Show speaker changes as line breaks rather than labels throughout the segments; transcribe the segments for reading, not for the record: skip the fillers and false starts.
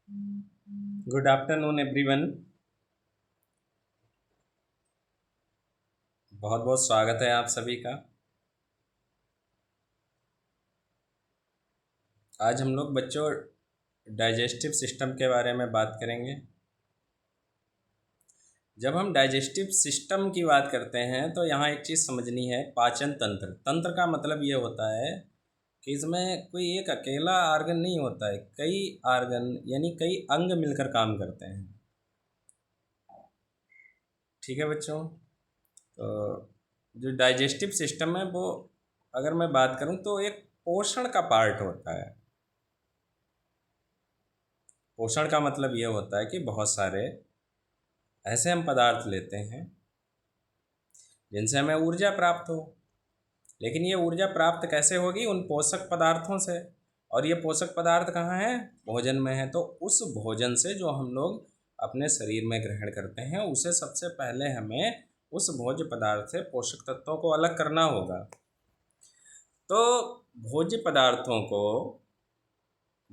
Good afternoon everyone. बहुत बहुत स्वागत है आप सभी का। आज हम लोग बच्चों डाइजेस्टिव सिस्टम के बारे में बात करेंगे। जब हम डाइजेस्टिव सिस्टम की बात करते हैं तो यहाँ एक चीज़ समझनी है, पाचन तंत्र। तंत्र का मतलब ये होता है कि इसमें कोई एक अकेला आर्गन नहीं होता है, कई आर्गन यानी कई अंग मिलकर काम करते हैं। ठीक है बच्चों, तो जो डाइजेस्टिव सिस्टम है वो, अगर मैं बात करूं तो एक पोषण का पार्ट होता है। पोषण का मतलब ये होता है कि बहुत सारे ऐसे हम पदार्थ लेते हैं जिनसे हमें ऊर्जा प्राप्त हो। लेकिन ये ऊर्जा प्राप्त कैसे होगी? उन पोषक पदार्थों से। और ये पोषक पदार्थ कहाँ हैं? भोजन में है। तो उस भोजन से जो हम लोग अपने शरीर में ग्रहण करते हैं, उसे सबसे पहले हमें उस भोज्य पदार्थ से पोषक तत्वों को अलग करना होगा। तो भोज्य पदार्थों को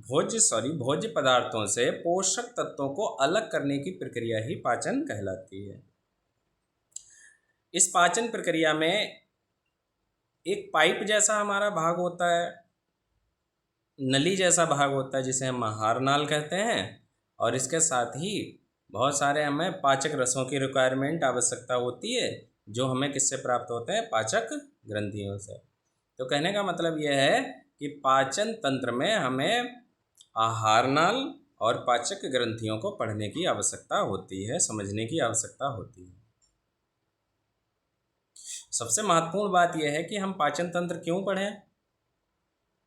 भोज्य पदार्थों से पोषक तत्वों को अलग करने की प्रक्रिया ही पाचन कहलाती है। इस पाचन प्रक्रिया में एक पाइप जैसा हमारा भाग होता है, नली जैसा भाग होता है जिसे हम आहार नाल कहते हैं। और इसके साथ ही बहुत सारे हमें पाचक रसों की रिक्वायरमेंट आवश्यकता होती है, जो हमें किससे प्राप्त होते हैं? पाचक ग्रंथियों से। तो कहने का मतलब यह है कि पाचन तंत्र में हमें आहार नाल और पाचक ग्रंथियों को पढ़ने की आवश्यकता होती है, समझने की आवश्यकता होती है। सबसे महत्वपूर्ण बात यह है कि हम पाचन तंत्र क्यों पढ़ें?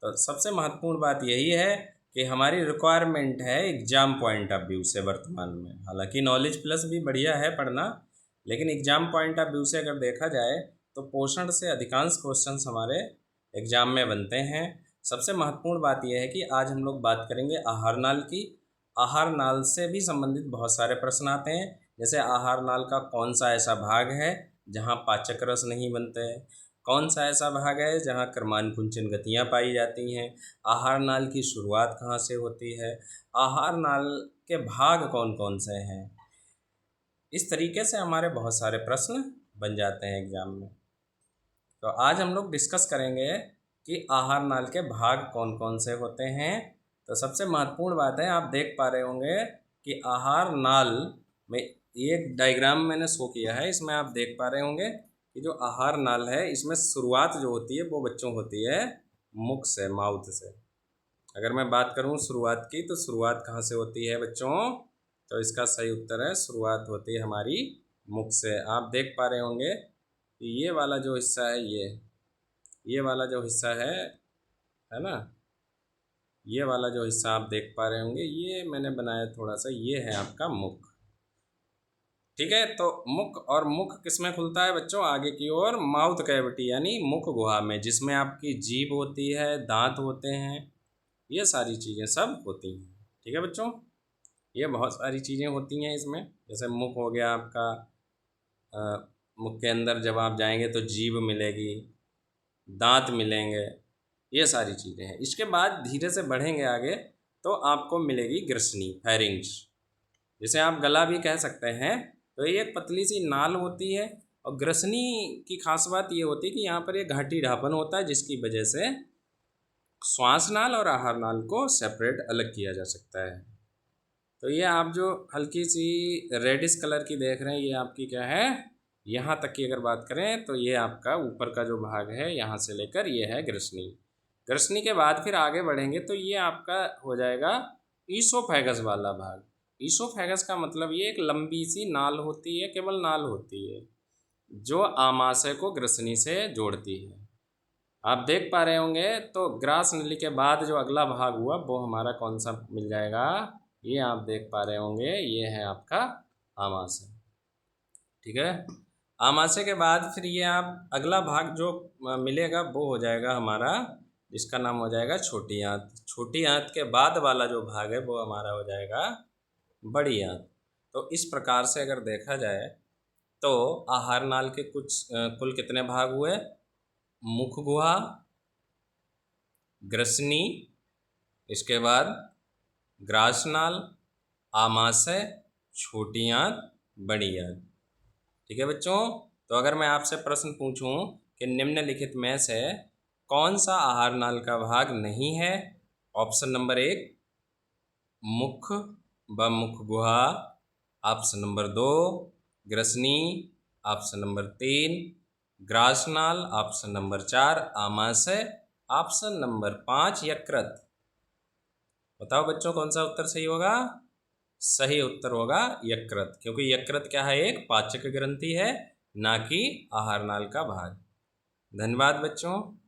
तो सबसे महत्वपूर्ण बात यही है कि हमारी रिक्वायरमेंट है एग्जाम पॉइंट ऑफ व्यू से वर्तमान में। हालांकि नॉलेज प्लस भी बढ़िया है पढ़ना, लेकिन एग्जाम पॉइंट ऑफ व्यू से अगर देखा जाए तो पोषण से अधिकांश क्वेश्चंस हमारे एग्जाम में बनते हैं। सबसे महत्वपूर्ण बात यह है कि आज हम लोग बात करेंगे आहार नाल की। आहार नाल से भी संबंधित बहुत सारे प्रश्न आते हैं, जैसे आहार नाल का कौन सा ऐसा भाग है जहाँ पाचक रस नहीं बनते हैं, कौन सा ऐसा भाग है जहाँ कर्मान कुंचन गतियाँ पाई जाती हैं, आहार नाल की शुरुआत कहाँ से होती है, आहार नाल के भाग कौन कौन से हैं। इस तरीके से हमारे बहुत सारे प्रश्न बन जाते हैं एग्जाम में। तो आज हम लोग डिस्कस करेंगे कि आहार नाल के भाग कौन कौन से होते हैं। तो सबसे महत्वपूर्ण बात है, आप देख पा रहे होंगे कि आहार नाल में एक डायग्राम मैंने शो किया है, इसमें आप देख पा रहे होंगे कि जो आहार नाल है इसमें शुरुआत जो होती है वो बच्चों होती है मुख से, माउथ से। अगर मैं बात करूं शुरुआत की, तो शुरुआत कहाँ से होती है बच्चों? तो इसका सही उत्तर है, शुरुआत होती है हमारी मुख से। आप देख पा रहे होंगे कि ये वाला जो हिस्सा है, ये वाला जो हिस्सा है ना, ये वाला जो हिस्सा आप देख पा रहे होंगे, ये मैंने बनाया थोड़ा सा, ये है आपका मुख। ठीक है, तो मुख, और मुख किसमें खुलता है बच्चों? आगे की ओर माउथ कैविटी यानी मुख गुहा में, जिसमें आपकी जीभ होती है, दांत होते हैं, ये सारी चीज़ें सब होती हैं। ठीक है बच्चों, ये बहुत सारी चीज़ें होती हैं इसमें। जैसे मुख हो गया आपका, मुख के अंदर जब आप जाएंगे तो जीभ मिलेगी, दांत मिलेंगे, ये सारी चीज़ें हैं। इसके बाद धीरे से बढ़ेंगे आगे तो आपको मिलेगी ग्रसनी, फेरिंग्स, जिसे आप गला भी कह सकते हैं। तो ये एक पतली सी नाल होती है, और ग्रसनी की खास बात ये होती है कि यहाँ पर ये घाटी ढापन होता है, जिसकी वजह से श्वास नाल और आहार नाल को सेपरेट अलग किया जा सकता है। तो ये आप जो हल्की सी रेडिश कलर की देख रहे हैं, ये आपकी क्या है? यहाँ तक की अगर बात करें तो ये आपका ऊपर का जो भाग है, यहाँ से लेकर ये है ग्रसनी। ग्रसनी के बाद फिर आगे बढ़ेंगे तो ये आपका हो जाएगा ईसोफेगस वाला भाग। ईसोफेगस का मतलब ये एक लंबी सी नाल होती है, केवल नाल होती है, जो आमाशय को ग्रसनी से जोड़ती है। आप देख पा रहे होंगे, तो ग्रास नली के बाद जो अगला भाग हुआ वो हमारा कौन सा मिल जाएगा? ये आप देख पा रहे होंगे, ये है आपका आमाशय। ठीक है, आमाशय के बाद फिर ये आप अगला भाग जो मिलेगा वो हो जाएगा हमारा, जिसका नाम हो जाएगा छोटी आंत। छोटी आंत के बाद वाला जो भाग है वो हमारा हो जाएगा बड़ी आंत। तो इस प्रकार से अगर देखा जाए तो आहार नाल के कुल कितने भाग हुए? मुख गुहा, ग्रसनी, इसके बाद ग्रास नाल, आमाशय, छोटी आंत, बड़ी आंत। ठीक है बच्चों, तो अगर मैं आपसे प्रश्न पूछूं कि निम्नलिखित में से कौन सा आहार नाल का भाग नहीं है? ऑप्शन नंबर 1 मुख व मुख गुहा, ऑप्शन नंबर 2 ग्रसनी, ऑप्शन नंबर 3 ग्रासनाल, ऑप्शन नंबर 4 आमाशय, ऑप्शन नंबर 5 यकृत। बताओ बच्चों कौन सा उत्तर सही होगा? सही उत्तर होगा यकृत, क्योंकि यकृत क्या है? एक पाचक ग्रंथि है, ना कि आहार नाल का भाग। धन्यवाद बच्चों।